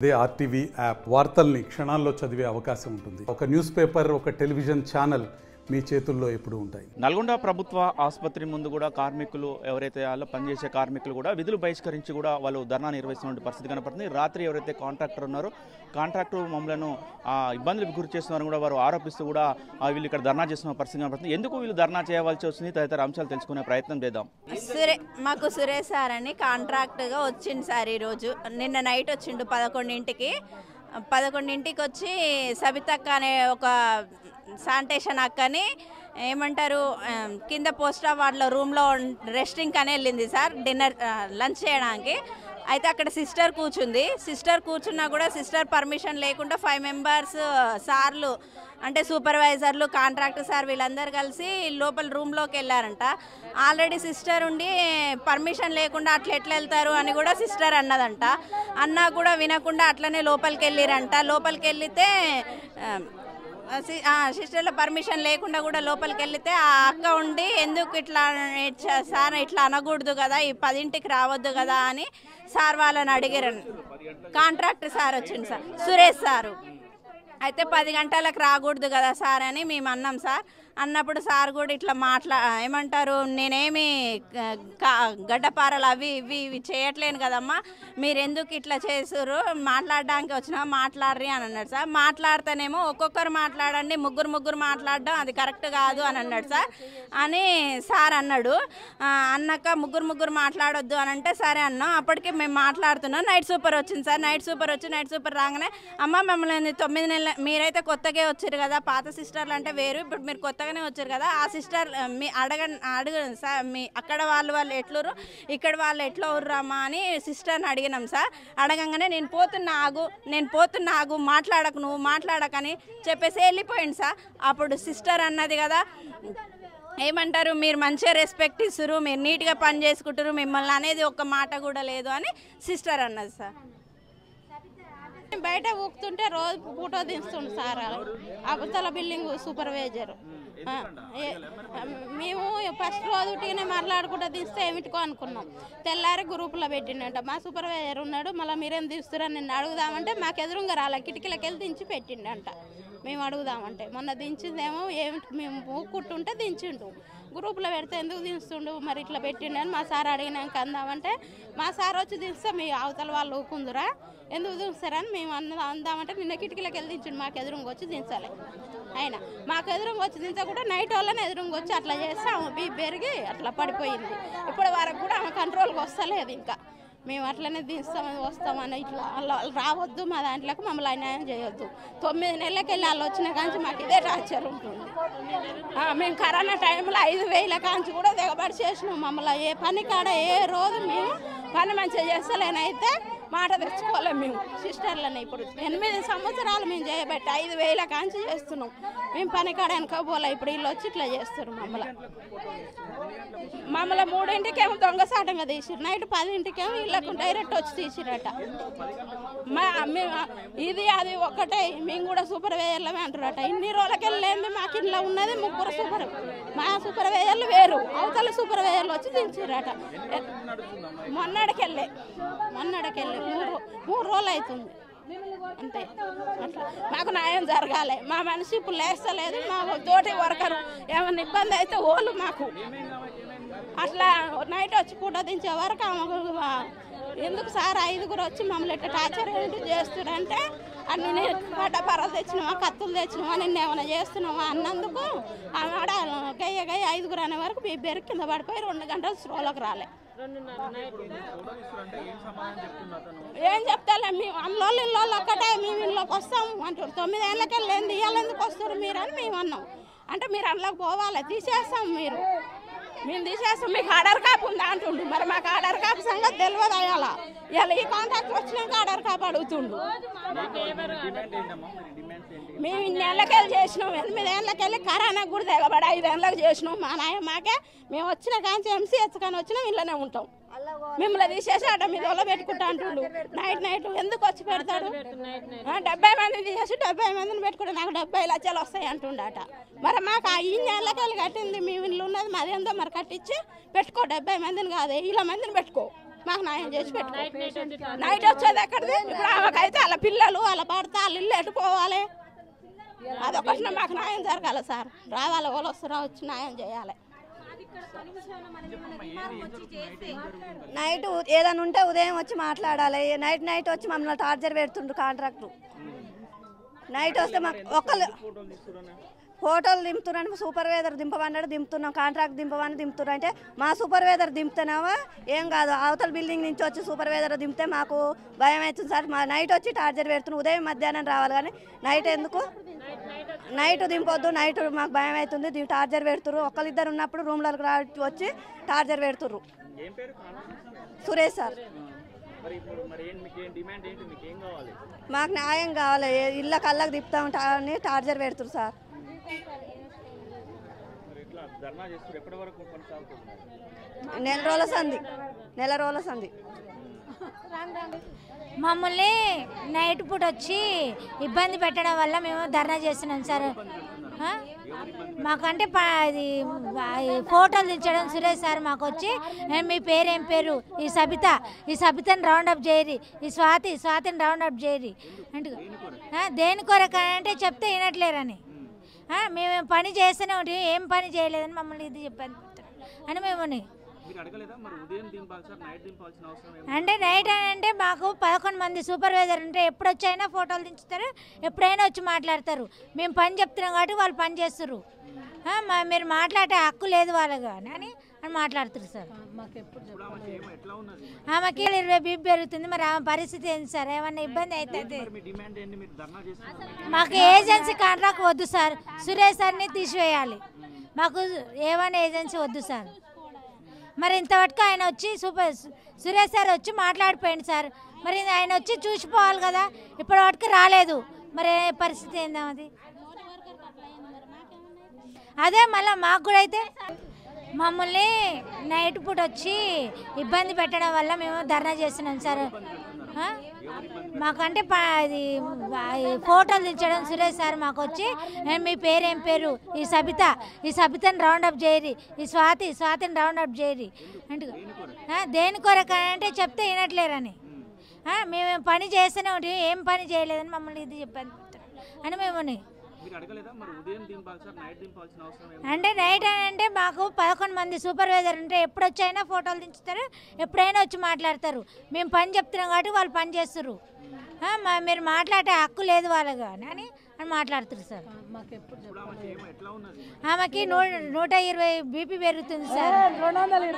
అదే RTV app వార్తల్ని క్షణాల్లో చదివే అవకాశం ఉంటుంది. ఒక న్యూస్ పేపర్, ఒక టెలివిజన్ ఛానల్ మీ చేతుల్లో ఎప్పుడు ఉంటాయి. నల్గొండ ప్రభుత్వ ఆసుపత్రి ముందు కూడా కార్మికులు ఎవరైతే వాళ్ళు పనిచేసే కార్మికులు కూడా విధులు బహిష్కరించి కూడా వాళ్ళు ధర్నా నిర్వహిస్తున్న పరిస్థితి కనపడుతుంది. రాత్రి ఎవరైతే కాంట్రాక్టర్ ఉన్నారో కాంట్రాక్టర్ మమ్మల్ని ఇబ్బందులకు గురి చేస్తున్నారని కూడా వారు ఆరోపిస్తూ కూడా వీళ్ళు ఇక్కడ ధర్నా చేస్తున్న పరిస్థితి కనపడుతుంది. ఎందుకు వీళ్ళు ధర్నా చేయవలసి వస్తుంది తదితర అంశాలు తెలుసుకునే ప్రయత్నం చేద్దాం. మాకు సురేష్ సార్ అని కాంట్రాక్ట్గా వచ్చింది సార్. ఈరోజు నిన్న నైట్ వచ్చిండు 11ంటికి వచ్చి సబితక్క అనే ఒక శానిటేషన్ అక్కని ఏమంటారు కింద పోస్ట్ అవార్డులో రూమ్లో రెస్టింగ్ అని వెళ్ళింది సార్ లంచ్ చేయడానికి. అయితే అక్కడ సిస్టర్ కూర్చుంది. సిస్టర్ కూర్చున్నా కూడా సిస్టర్ పర్మిషన్ లేకుండా 5 మెంబర్స్ సార్లు అంటే సూపర్వైజర్లు, కాంట్రాక్టర్ సార్ వీళ్ళందరూ కలిసి లోపల రూమ్లోకి వెళ్ళారంట. ఆల్రెడీ సిస్టర్ ఉండి పర్మిషన్ లేకుండా అట్లా ఎట్లా వెళ్తారు అని కూడా సిస్టర్ అన్నదంట. అన్నా కూడా వినకుండా అట్లనే లోపలికి వెళ్ళిరంట. లోపలికి వెళ్తే సిస్టర్ల పర్మిషన్ లేకుండా కూడా లోపలికి వెళ్తే ఆ అక్క ఉండి ఎందుకు ఇట్లా సార్ ఇట్లా అనకూడదు కదా, ఈ 10ంటికి రావద్దు కదా అని సార్ వాళ్ళని అడిగారు. కాంట్రాక్టర్ సార్ వచ్చింది సార్, సురేష్ సారు. అయితే 10 గంటలకు రాకూడదు కదా సార్ అని మేము అన్నాం సార్. అన్నప్పుడు సార్ కూడా ఇట్లా ఏమంటారు నేనేమి గడ్డపారలు అవి ఇవి చేయట్లేను కదమ్మా, మీరు ఎందుకు ఇట్లా చేసారు, మాట్లాడడానికి వచ్చినా మాట్లాడరి అని అన్నాడు సార్. మాట్లాడితేనేమో ఒక్కొక్కరు మాట్లాడండి, ముగ్గురు మాట్లాడడం అది కరెక్ట్ కాదు అని అన్నాడు సార్. అని సార్ అన్నాడు. అన్నాక ముగ్గురు మాట్లాడొద్దు అని అంటే సరే అన్నాం. అప్పటికి మేము మాట్లాడుతున్నాం. నైట్ సూపర్ వచ్చింది సార్. నైట్ సూపర్ రాగానే అమ్మ మమ్మల్ని 9 నెలలు మీరైతే కొత్తగా వచ్చారు కదా, పాత సిస్టర్లు అంటే వేరు, ఇప్పుడు మీరు కొత్తగానే వచ్చారు కదా, ఆ సిస్టర్ మీ అడగండి సార్, మీ అక్కడ వాళ్ళు ఎట్లురు ఇక్కడ వాళ్ళు ఎట్లా ఉర్రమ్మా అని సిస్టర్ని అడిగినాం సార్. అడగంగానే నేను పోతున్నా ఆగు, మాట్లాడకు, నువ్వు మాట్లాడకని చెప్పేసి వెళ్ళిపోయింది సార్. అప్పుడు సిస్టర్ అన్నది కదా, ఏమంటారు మీరు మంచిగా రెస్పెక్ట్ ఇస్తురు, మీరు నీట్గా పని చేసుకుంటారు, మిమ్మల్ని అనేది ఒక్క మాట కూడా లేదు అని సిస్టర్ అన్నది సార్. బయట ఊపుతుంటే రోజు ఫోటో తీస్తుండు సార్ అవతల బిల్డింగ్ సూపర్వైజర్. మేము ఫస్ట్ రోజు ఉట్టిగానే మాట్లాడుకుంటూ తీస్తే ఏమిటికో అనుకున్నాం. తెల్లారి గ్రూపులో పెట్టిండంట. మా సూపర్వైజర్ ఉన్నాడు, మళ్ళీ మీరేం తీస్తారని నిన్ను అడుగుదామంటే మాకు ఎదురుగా రాలే, కిటికీలకి వెళ్ళి దించి పెట్టిండంట. మేము అడుగుదామంటే మొన్న దించిందేమో ఏమిటి మేము ఊక్కుంటుంటే దించిండు. గ్రూపులో పెడితే ఎందుకు దించుతుండు మరి ఇట్లా పెట్టిండని మా సార్ అడిగినాక అందామంటే మా సార్ వచ్చి దింస్తే మీ అవతల వాళ్ళు ఊకుందురా ఎందుకు దింస్తారని మేము అందామంటే నిన్న కిటికీలకు వెళ్ళి దించండి, మాకు ఎదురుగా వచ్చి దించాలి. అయినా మాకు ఎదురుగా వచ్చి దించకుండా నైట్ వాళ్ళని ఎదురుగా వచ్చి అట్లా చేస్తే ఆమె బీపీ పెరిగి అట్లా పడిపోయింది. ఇప్పటి వరకు కూడా ఆమె కంట్రోల్కి వస్తలేదు. ఇంకా మేము అట్లనే వస్తామని ఇట్లా రావద్దు, మా దాంట్లోకి మమ్మల్ని అన్యాయం చేయొద్దు. 9 నెలలకి వెళ్ళి వాళ్ళు వచ్చిన కాంచి మాకు ఇదే టార్చర్ ఉంటుంది. మేము కరోనా టైంలో 5,000 కాంచి కూడా దిగబడి చేసినాం. మమ్మల్ని ఏ పని కాడ ఏ రోజు మేము పని మంచిగా చేస్తలేనైతే మాట తెచ్చుకోలేము. మేము సిస్టర్లని ఇప్పుడు 8 సంవత్సరాలు మేము చేయబట్టి 5,000 కాంచి చేస్తున్నాం. మేము పని కాడ వెనకపోలే, ఇప్పుడు వీళ్ళు వచ్చి ఇట్లా చేస్తారు. మమ్మల్ని 3ంటికేమో దొంగసాటంగా తీసిరు, నైట్ 10ంటికేమో వీళ్ళకు డైరెక్ట్ వచ్చి తీసిరట. ఇది అది ఒక్కటే, మేము కూడా సూపర్వైజర్లమే అంటారట. ఇన్ని రోజులకి వెళ్ళేది మాకు ఇంట్లో ఉన్నది 3 మా సూపర్వైజర్లు వేరు, అవతల సూపర్వైజర్లు వచ్చి దించిరట. మొన్నటికెళ్ళే 3 రోజులు అవుతుంది అంతే. అట్లా మాకు న్యాయం జరగాలి. మా మనిషి ఇప్పుడు లేస్తలేదు, మా తోటి వర్కరు ఏమైనా ఇబ్బంది అయితే ఓళ్ళు మాకు అట్లా నైట్ వచ్చి పూట దించే వరకు ఎందుకు సార్ 5గురు వచ్చి మమ్మల్ని ఇట్లా టార్చర్ చేస్తున్నారంటే అన్ని గడ్డపారలు తెచ్చినావా, కత్తులు తెచ్చినావా, నిన్న ఏమైనా చేస్తున్నావా అన్నందుకు ఆడ గయ్య 5గురు అనే వరకు బీబేరు కింద పడిపోయి 2 గంటలు స్లోలోకి రాలే. ఏం చెప్తాలే మేము అందులో ఒక్కటే మేము ఇంట్లోకి వస్తాము అంటారు. 9 ఏళ్ళకి వెళ్ళింది ఇవాళ ఎందుకు వస్తారు మీరు అని మేము అన్నాం. అంటే మీరు అందులోకి పోవాలి, తీసేస్తాం, మేము తీసేస్తాం, మీకు ఆర్డర్ కాపు ఉందా అంటుండు. మరి మాకు ఆర్డర్ కాపు సంగతి తెలియదు. అయ్యాలా ఇవాళ ఈ కాంటాక్ట్ వచ్చినాక ఆర్డర్ కాపు అడుగుతుండు. మేము 2 ఏళ్ళకెళ్ళి చేసినాం, 8 ఏళ్ళకెళ్ళి కరోనాకు కూడా దిగబడి 5 ఏళ్ళకి చేసినాం. మా మాకే మేము వచ్చిన కాంచి MCH కానీ వచ్చినా ఇళ్ళనే ఉంటాం. మిమ్మల్ని తీసేసి ఆట మీద వల్ల పెట్టుకుంటా అంటుండు. నైట్ ఎందుకు వచ్చి పెడతాడు? 70 మందిని తీసేసి 70 మందిని పెట్టుకుంటే నాకు 70 లక్షలు వస్తాయి అంటుండట. మరి మాకు 2 ఏళ్ళకెళ్ళి కట్టింది మీ ఇల్లు ఉన్నది మాదేందో మరి కట్టించి పెట్టుకో, 70 మందిని కాదు 1,000 మందిని పెట్టుకో, మాకు న్యాయం చేసి పెట్టుకో. నైట్ వచ్చేది ఎక్కడిది? ఇప్పుడు ఆమెకైతే వాళ్ళ పిల్లలు వాళ్ళ భర్త వాళ్ళ ఇల్లు ఎట్టుకోవాలి. అదొకటి మాకు న్యాయం జరగాలి సార్. రావాలి వాళ్ళు వస్తారా వచ్చి న్యాయం చేయాలి. నైట్ ఏదైనా ఉంటే ఉదయం వచ్చి మాట్లాడాలి. నైట్ వచ్చి మమ్మల్ని టార్చర్ పెడుతుండ్రు కాంట్రాక్టర్. నైట్ వస్తే మాకు ఒకళ్ళు ఫోటోలు దింపుతున్నాను. సూపర్వైజర్ దింపమన్నాడు, దింపుతున్నాం. కాంట్రాక్ట్ దింపుతున్నారు అంటే మా సూపర్వైజర్ దింపుతున్నావా? ఏం కాదు, అవతల బిల్డింగ్ నుంచి వచ్చి సూపర్వైజర్ దింపితే మాకు భయం అవుతుంది సార్. మా నైట్ వచ్చి టార్చర్ పెడుతున్నాం. ఉదయం మధ్యాహ్నం రావాలి కానీ నైట్ ఎందుకు? నైట్ దింపొద్దు. నైట్ మాకు భయం అవుతుంది. టార్చర్ పెడుతుర్రు. ఒకళ్ళిద్దరు ఉన్నప్పుడు రూమ్లోకి వచ్చి టార్చర్ పెడుతుర్రు. సురేష్ సార్. మాకు న్యాయం కావాలి. ఇళ్ళ కళ్ళకు తిప్పుతా ఉంటామని టార్చర్ పెడుతురు సార్. నెల రోజుల సంది మమ్మల్ని నైట్ పూట వచ్చి ఇబ్బంది పెట్టడం వల్ల మేము ధర్నా చేస్తున్నాం సార్. మాకంటే ఇది ఫోటోలు దించడం సురేష్ సార్ మాకు వచ్చి మీ పేరేం పేరు, ఈ సబితని రౌండప్ చేయరి, ఈ స్వాతిని రౌండప్ చేయరి అంటే దేని కొరకు అంటే చెప్తే వినట్లేరని. మేము పని చేస్తూనే ఉంటాం, ఏం పని చేయలేదని మమ్మల్ని ఇది చెప్పాను అని మేము అంటే నైట్ అంటే మాకు 11 మంది సూపర్వైజర్ ఉంటే ఎప్పుడు వచ్చైనా ఫోటోలు దించుతారు, ఎప్పుడైనా వచ్చి మాట్లాడతారు. మేము పని చెప్తున్నాం కాబట్టి వాళ్ళు పని చేస్తారు. మీరు మాట్లాడే హక్కు లేదు వాళ్ళగా అని మాట్లాడుతారు సార్. ఆమెకి 20 బీపీ పెరుగుతుంది. మరి ఆమె పరిస్థితి ఏంటి సార్? ఏమన్నా ఇబ్బంది అవుతుంది? మాకు ఏజెన్సీ కాంట్రాక్ట్ వద్దు సార్. సురేష్ సార్ని తీసివేయాలి. మాకు ఏమైనా ఏజెన్సీ వద్దు సార్. మరి ఇంతవరకు ఆయన వచ్చి సురేష్ సార్ వచ్చి మాట్లాడిపోయింది సార్. మరి ఆయన వచ్చి చూసిపోవాలి కదా, ఇప్పటి వరకు రాలేదు. మరి పరిస్థితి ఏందా అది? అదే మళ్ళీ మాకు కూడా అయితే మమ్మల్ని నైట్ పూట వచ్చి ఇబ్బంది పెట్టడం వల్ల మేము ధర్నా చేస్తున్నాం సార్. మాకంటే ఇది ఫోటోలు దించడం సురేష్ సార్ మాకు వచ్చి మీ పేరేం పేరు, ఈ సబితని రౌండప్ చేయరి, ఈ స్వాతిని రౌండప్ చేయరి అంటే దేని కొరకు అంటే చెప్తే వినట్లేరని. మేము పని చేస్తూనే ఉంటాం, ఏం పని చేయలేదని మమ్మల్ని ఇది చెప్పాను అని మేము అంటే నైట్ అంటే మాకు 11 మంది సూపర్వైజర్ ఉంటే ఎప్పుడు వచ్చైనా ఫోటోలు దించుతారు, ఎప్పుడైనా వచ్చి మాట్లాడతారు. మేము పని చెప్తున్నాం కాబట్టి వాళ్ళు పని చేస్తారు. మీరు మాట్లాడే హక్కు లేదు వాళ్ళగా అని మాట్లాడుతారు సార్. ఆమెకి 120 బీపీ పెరుగుతుంది సార్. 220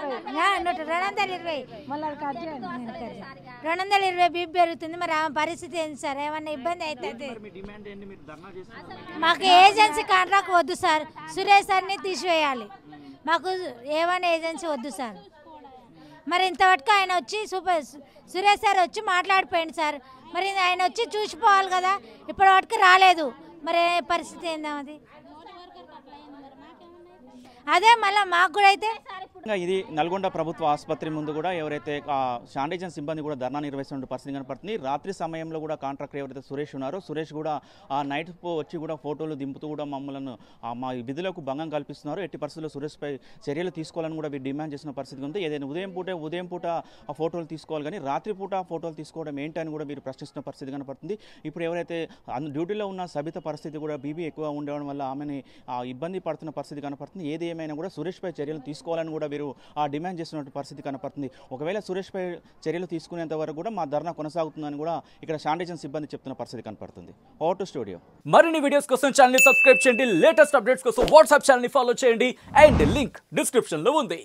బీపీ పెరుగుతుంది. మరి ఆమె పరిస్థితి ఏంటి సార్? ఏమన్నా ఇబ్బంది అవుతుంది? మాకు ఏజెన్సీ కాంట్రాక్ట్ వద్దు సార్. సురేష్ సార్ని తీసివేయాలి. మాకు ఏమైనా ఏజెన్సీ వద్దు సార్. మరి ఇంతవరకు ఆయన వచ్చి సురేష్ సార్ వచ్చి మాట్లాడిపోయింది సార్. మరి ఆయన వచ్చి చూసిపోవాలి కదా, ఇప్పటి వరకు రాలేదు. మరి పరిస్థితి ఏందా అది? అదే మళ్ళీ మాకు కూడా అయితే ఇది నల్గొండ ప్రభుత్వ ఆసుపత్రి ముందు కూడా ఎవరైతే శానిటైజర్ సిబ్బంది కూడా ధర్నా నిర్వహిస్తున్న పరిస్థితి కనపడుతుంది. రాత్రి సమయంలో కూడా కాంట్రాక్టర్ ఎవరైతే సురేష్ ఉన్నారో సురేష్ కూడా నైట్ వచ్చి కూడా ఫోటోలు దింపుతూ కూడా మమ్మల్ని మా విధులకు భంగం కల్పిస్తున్నారు. ఎట్టి పరిస్థితుల్లో సురేష్పై చర్యలు తీసుకోవాలని కూడా వీరు డిమాండ్ చేసిన పరిస్థితి ఉంది. ఏదైనా ఉదయం పూట ఆ ఫోటోలు తీసుకోవాలి కానీ రాత్రి పూట ఫోటోలు తీసుకోవడం ఏంటని కూడా వీరు ప్రశ్నిస్తున్న పరిస్థితి కనపడుతుంది. ఇప్పుడు ఎవరైతే డ్యూటీలో ఉన్న సబిత పరిస్థితి కూడా బీపీ ఎక్కువ ఉండడం వల్ల ఆమెని ఇబ్బంది పడుతున్న పరిస్థితి కనపడుతుంది. ఏది ఏమైనా కూడా సురేష్పై చర్యలు తీసుకోవాలని కూడా వీరు డిమాండ్ చేస్తున్న పరిస్థితి కనపడుతుంది. ఒకవేళ సురేష్పై చర్యలు తీసుకునేంత వరకు కూడా మా ధర్నా కొనసాగుతుందని కూడా ఇక్కడ శానిటైజర్ సిబ్బంది చెప్తున్న పరిస్థితి కనపడుతుంది. Over to studio. మరిన్ని వీడియోస్ కోసం ఛానల్ ని సబ్స్క్రైబ్ చేయండి. లేటెస్ట్ అప్డేట్స్ కోసం వాట్సాప్ ఛానల్ ని ఫాలో చేయండి. అండ్ లింక్ డిస్క్రిప్షన్ లో ఉంది.